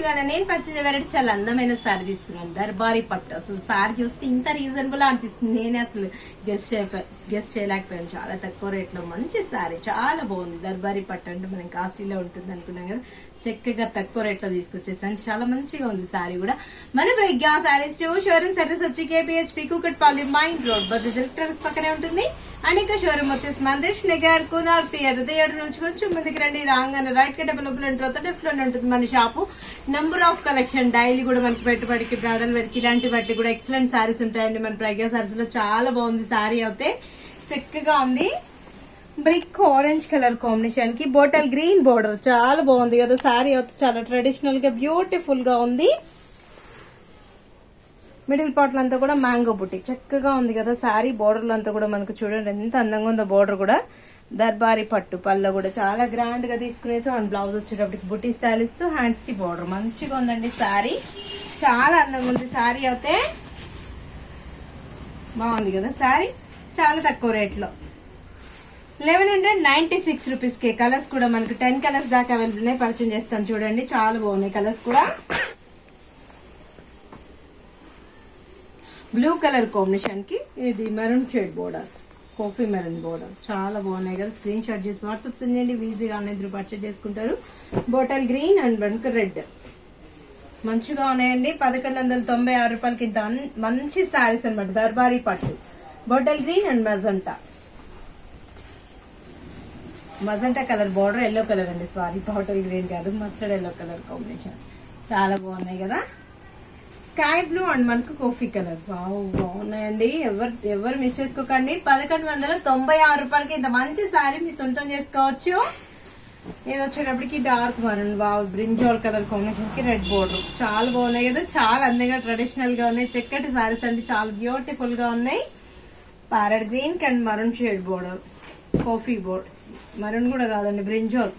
ఇవాళ నేను purchase variety చాలా అందమైన సారీ తీసుకున్నాను. దర్బారీ పట్టు. అసలు సారీ చూస్తే ఇంత రీజనబుల్ అనిపిస్తుంది. నేనే అసలు గెస్ట్ చేయలేకపోయాను. చాలా తక్కువ రేట్లో మంచి సారీ, చాలా బాగుంది. దర్బారీ పట్టు అంటే మనం కాస్ట్లీలో ఉంటుంది అనుకున్నాం కదా, చక్కగా తక్కువ రేట్లో తీసుకొచ్చేసాను. చాలా మంచిగా ఉంది సారీ కూడా. మన ప్రజ్ఞా సారీస్ షోరూమ్ సర్వీస్ వచ్చి KPHP Kukatpally mine road Bajaj electronics పక్కనే ఉంటుంది. అండ్ ఇంకా షోరూమ్ వచ్చేసి మందిష్ నగర్ కునార్ థియేటర్ నుంచి కొంచెం ముందుకు రండి. రాగానే రైట్ కి డెవలప్ తర్వాత లెఫ్ట్ లోనే ఉంటుంది మన shop. Number of collection daily కూడా మనకి పెట్టుబడికి బ్రాడల్ వరకు ఇలాంటి బట్టి కూడా ఎక్సలెంట్ సారీస్ ఉంటాయండి మన ప్రజ్ఞా సారీస్ లో. చాలా బాగుంది సారీ అయితే, చక్కగా ఉంది. బ్రిక్ ఆరెంజ్ కలర్ కాంబినేషన్ కి బాటిల్ గ్రీన్ బోర్డర్, చాలా బాగుంది కదా సారీ అయితే. చాలా ట్రెడిషనల్ గా బ్యూటిఫుల్ గా ఉంది. మిడిల్ పార్ట్ అంతా కూడా మ్యాంగో బుట్టి, చక్కగా ఉంది కదా సారీ. బోర్డర్లు అంతా కూడా మనకు చూడండి ఎంత అందంగా ఉందో. బోర్డర్ కూడా దర్బారీ పట్టు, పళ్ళ కూడా చాలా గ్రాండ్ గా తీసుకునేసి అండ్ బ్లౌజ్ వచ్చేటప్పటికి బుట్టి స్టైల్ ఇస్తూ హ్యాండ్స్ కి బోర్డర్ మంచిగా ఉందండి సారీ. చాలా అందంగా ఉంది సారీ అయితే, బాగుంది కదా సారీ. చాలా తక్కువ రేట్ లో 1196 రూపీస్ కి. కలర్స్ కూడా మనకు 10 కలర్స్ దాకా అవైలబుల్ ఉన్నాయి. పరిచయం చేస్తాను చూడండి, చాలా బాగున్నాయి కలర్స్ కూడా. బ్లూ కలర్ కాంబినేషన్ కి ఇది maroon shade border, coffee maroon border, చాలా బాగున్నాయి కదా. స్క్రీన్ షాట్ చేసి వాట్సాప్ సెండ్ చేయండి, ఈజీగా అనేది పర్చేజ్ చేసుకుంటారు. బాటిల్ గ్రీన్ అండ్ మనకు రెడ్ మంచిగా ఉన్నాయండి. 1196 రూపాయలకి ఇంత మంచి సారీస్ అనమాట. దర్బారీ పట్టు, bottle green and magenta colour border, yellow colour అండి సారీ, బాటిల్ గ్రీన్ కాదు, మస్టర్డ్ ఎల్లో కలర్ కాంబినేషన్. చాలా బాగున్నాయి కదా. స్కై బ్లూ అండ్ మనకు కాఫీ కలర్, బాగున్నాయండి. ఎవరు మిస్ చేసుకోకండి. 1196 రూపాయలకి ఇంత మంచి సారీ మీ సొంతం చేసుకోవచ్చు. ఇది వచ్చేటప్పటికి dark maroon, brinjal colour combination కి రెడ్ బోర్డర్, చాలా బాగున్నాయి కదా. చాలా అందంగా ట్రెడిషనల్ గా ఉన్నాయి. చక్కటి సారీస్ అండి, చాలా బ్యూటిఫుల్ గా ఉన్నాయి. Parrot green and maroon shade border, coffee border, maroon కూడా కాదండి బ్రింజాల్,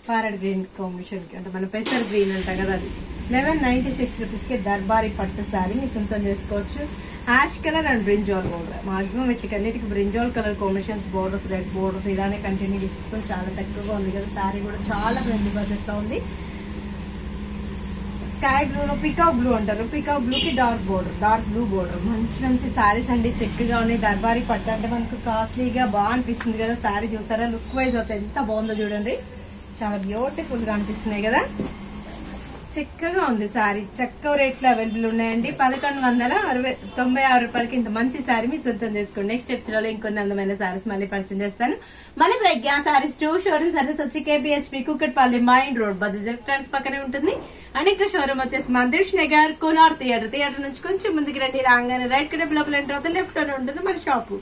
ప్యారెట్ గ్రీన్ కాంబినేషన్ కి అంటే మన పెసర్ గ్రీన్ అంట కదా అది. 1196 రూపీస్ కి దర్బారీ పట్టు సారీ మీ సొంతం చేసుకోవచ్చు. Ash colour and brinjal border, maximum వీటికి అన్నిటికి brinjal colour combinations, borders, red borders ఇలానే కంటిన్యూ ఇచ్చేస్తాం. చాలా తక్కువగా ఉంది కదా సారీ కూడా, చాలా ఫ్రెండ్లీ బడ్జెట్ లో ఉంది. స్కై బ్లూ లో పికాక్ బ్లూ అంటారు, పికాక్ బ్లూ కి dark border, dark blue border, మంచి మంచి సారీస్ అండి, చక్కగా ఉన్నాయి. దర్బారీ పట్టు అంటే మనకు కాస్ట్లీగా బాగా అనిపిస్తుంది కదా సారీ. చూసారా లుక్ వైజ్ అయితే ఎంత బాగుందో చూడండి, చాలా బ్యూటిఫుల్ గా అనిపిస్తున్నాయి కదా. చక్కగా ఉంది సారీ, చక్కవ రేట్లో అవైలబుల్ ఉన్నాయండి. 1196 రూపాయలకి ఇంత మంచి సారీ మీ సొంతం చేసుకోండి. నెక్స్ట్ ఎపిసోడ్ లో ఇంకొన్ని అందమైన సారీస్ మళ్ళీ పరిచయం చేస్తాను. మన ప్రజ్ఞా సారీస్ షోరూమ్ సర్వీస్ వచ్చి KPHP Kukatpally mine road Bajaj electronics పక్కనే ఉంటుంది. అండ్ ఇంకా షోరూమ్ వచ్చేసి మందిష్ నగర్ కునార్ థియేటర్ నుంచి కొంచెం ముందుకు రండి. రాగానే రైట్ కి లోపల ఎంటర్ అవుతుంది, లెఫ్ట్ లోనే ఉంటుంది మన షాపు.